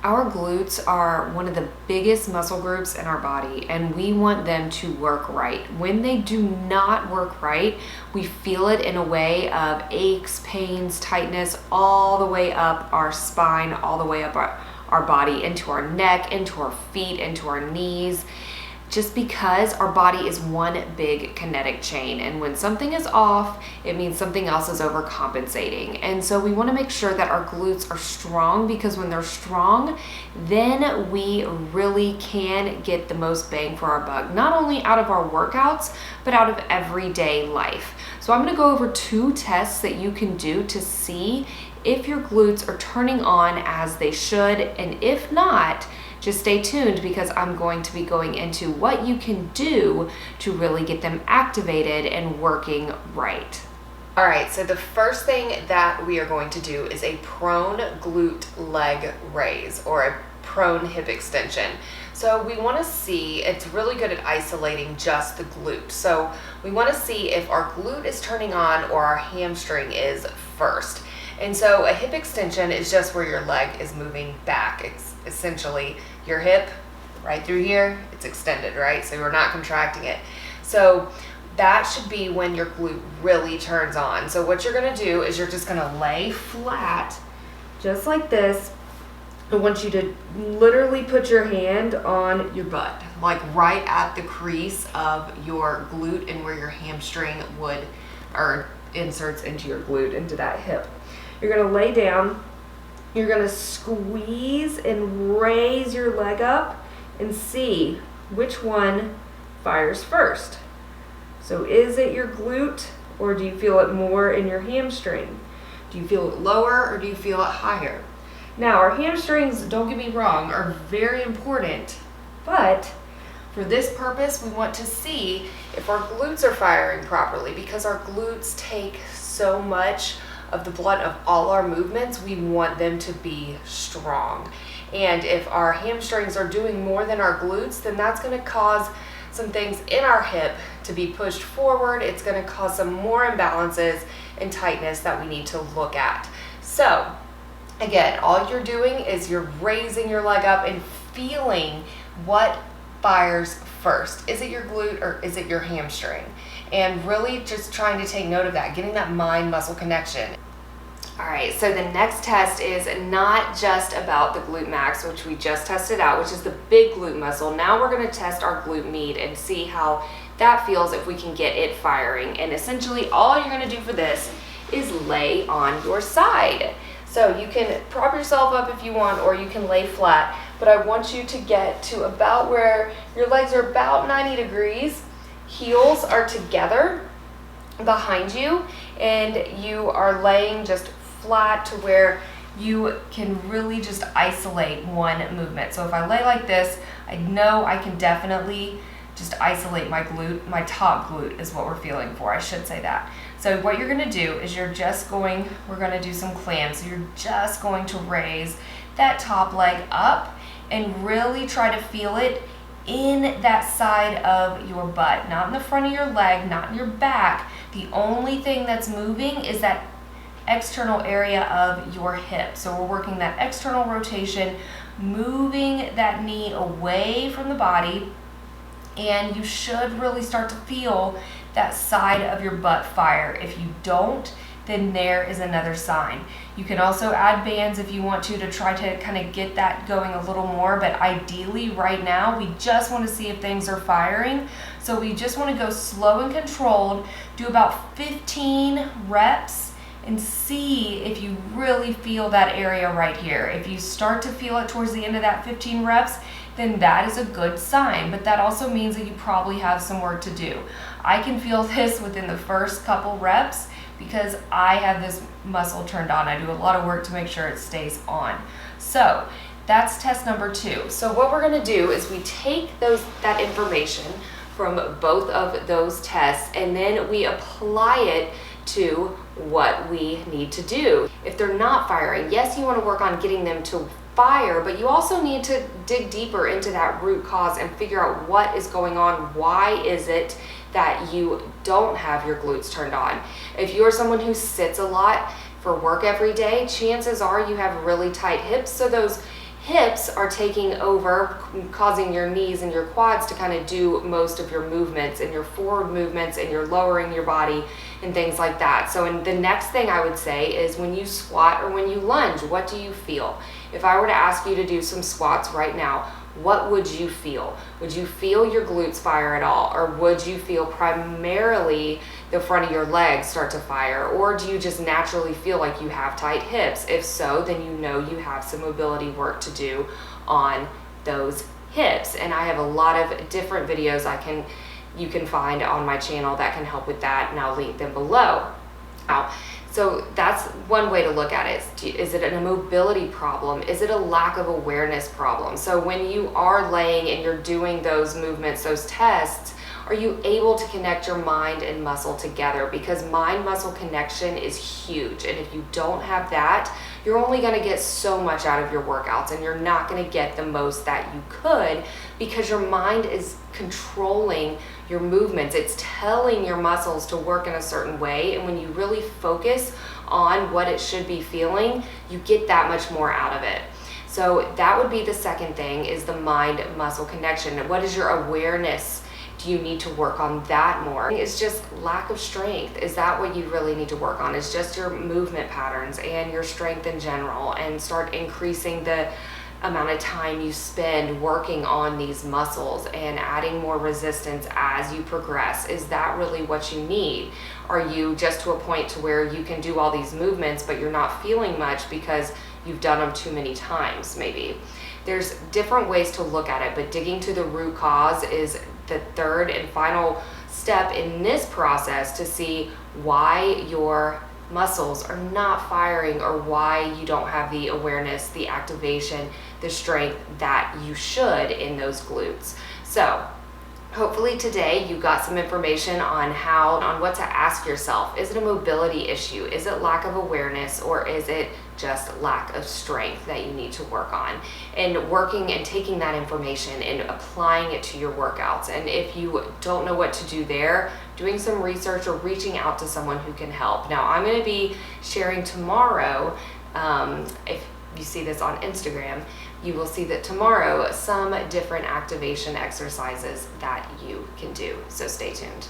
Our glutes are one of the biggest muscle groups in our body, and we want them to work right. When they do not work right, we feel it in a way of aches, pains, tightness, all the way up our spine, all the way up our body, into our neck, into our feet, into our knees. Just because our body is one big kinetic chain, and when something is off, it means something else is overcompensating. And so we want to make sure that our glutes are strong, because when they're strong, then we really can get the most bang for our buck, not only out of our workouts, but out of everyday life. So I'm going to go over 2 tests that you can do to see if your glutes are turning on as they should, and if not, just stay tuned, because I'm going to be going into what you can do to really get them activated and working right. All right, so the first thing that we are going to do is a prone glute leg raise, or a prone hip extension. So we want to see, it's really good at isolating just the glute. So we want to see if our glute is turning on or our hamstring is first. And so a hip extension is just where your leg is moving back. It's essentially your hip right through here, it's extended, right? So you're not contracting it. So that should be when your glute really turns on. So what you're gonna do is you're just gonna lay flat, just like this. I want you to literally put your hand on your butt, like right at the crease of your glute and where your hamstring would, or inserts into your glute, into that hip. You're gonna lay down. You're gonna squeeze and raise your leg up and see which one fires first. So is it your glute, or do you feel it more in your hamstring? Do you feel it lower, or do you feel it higher? Now, our hamstrings, don't get me wrong, are very important, but for this purpose, we want to see if our glutes are firing properly, because our glutes take so much of the blood of all our movements. We want them to be strong. And if our hamstrings are doing more than our glutes, then that's going to cause some things in our hip to be pushed forward. It's going to cause some more imbalances and tightness that we need to look at. So again, all you're doing is you're raising your leg up and feeling what fires first. Is it your glute or is it your hamstring? And really just trying to take note of that, getting that mind-muscle connection. All right, so the next test is not just about the glute max, which we just tested out, which is the big glute muscle. Now we're gonna test our glute med and see how that feels, if we can get it firing. And essentially all you're gonna do for this is lay on your side. So you can prop yourself up if you want, or you can lay flat, but I want you to get to about where your legs are about 90 degrees. Heels are together behind you, and you are laying just flat to where you can really just isolate one movement. So if I lay like this, I know I can definitely just isolate my glute. My top glute is what we're feeling for, I should say that. So what you're gonna do is we're gonna do some clams. So you're just going to raise that top leg up and really try to feel it in that side of your butt, not in the front of your leg, not in your back. The only thing that's moving is that external area of your hip. So we're working that external rotation, moving that knee away from the body, and you should really start to feel that side of your butt fire. If you don't, then there is another sign. You can also add bands if you want to try to kind of get that going a little more, but ideally right now we just want to see if things are firing. So we just want to go slow and controlled, do about 15 reps, and see if you really feel that area right here. If you start to feel it towards the end of that 15 reps, then that is a good sign, but that also means that you probably have some work to do. I can feel this within the first couple reps because I have this muscle turned on. I do a lot of work to make sure it stays on. So that's test number 2. So what we're gonna do is we take that information from both of those tests, and then we apply it to what we need to do. If they're not firing, yes, you want to work on getting them to fire, but you also need to dig deeper into that root cause and figure out what is going on. Why is it that you don't have your glutes turned on? If you're someone who sits a lot for work every day, chances are you have really tight hips, so those hips are taking over, causing your knees and your quads to kind of do most of your movements and your forward movements, and you're lowering your body and things like that. So the next thing I would say is, when you squat or when you lunge, what do you feel? If I were to ask you to do some squats right now, what would you feel? Would you feel your glutes fire at all? Or would you feel primarily the front of your legs start to fire? Or do you just naturally feel like you have tight hips? If so, then you know you have some mobility work to do on those hips. And I have a lot of different videos you can find on my channel that can help with that, and I'll link them below. So that's one way to look at it. Is it a mobility problem? Is it a lack of awareness problem? So when you are laying and you're doing those movements, those tests, are you able to connect your mind and muscle together? Because mind-muscle connection is huge. And if you don't have that, you're only going to get so much out of your workouts, and you're not going to get the most that you could, because your mind is controlling your movements. It's telling your muscles to work in a certain way. And when you really focus on what it should be feeling, you get that much more out of it. So that would be the second thing, is the mind-muscle connection. What is your awareness? Do you need to work on that more? It's just lack of strength. Is that what you really need to work on? It's just your movement patterns and your strength in general, and start increasing the amount of time you spend working on these muscles and adding more resistance as you progress. Is that really what you need? Are you just to a point to where you can do all these movements, but you're not feeling much because you've done them too many times? Maybe there's different ways to look at it, but digging to the root cause is the third and final step in this process to see why your muscles are not firing, or why you don't have the awareness, the activation, the strength that you should in those glutes. So hopefully today you got some information on what to ask yourself. Is it a mobility issue? Is it lack of awareness? Or is it just lack of strength that you need to work on? And working and taking that information and applying it to your workouts. And if you don't know what to do there, doing some research or reaching out to someone who can help. Now, I'm going to be sharing tomorrow, if you see this on Instagram, you will see that tomorrow some different activation exercises that you can do. So stay tuned.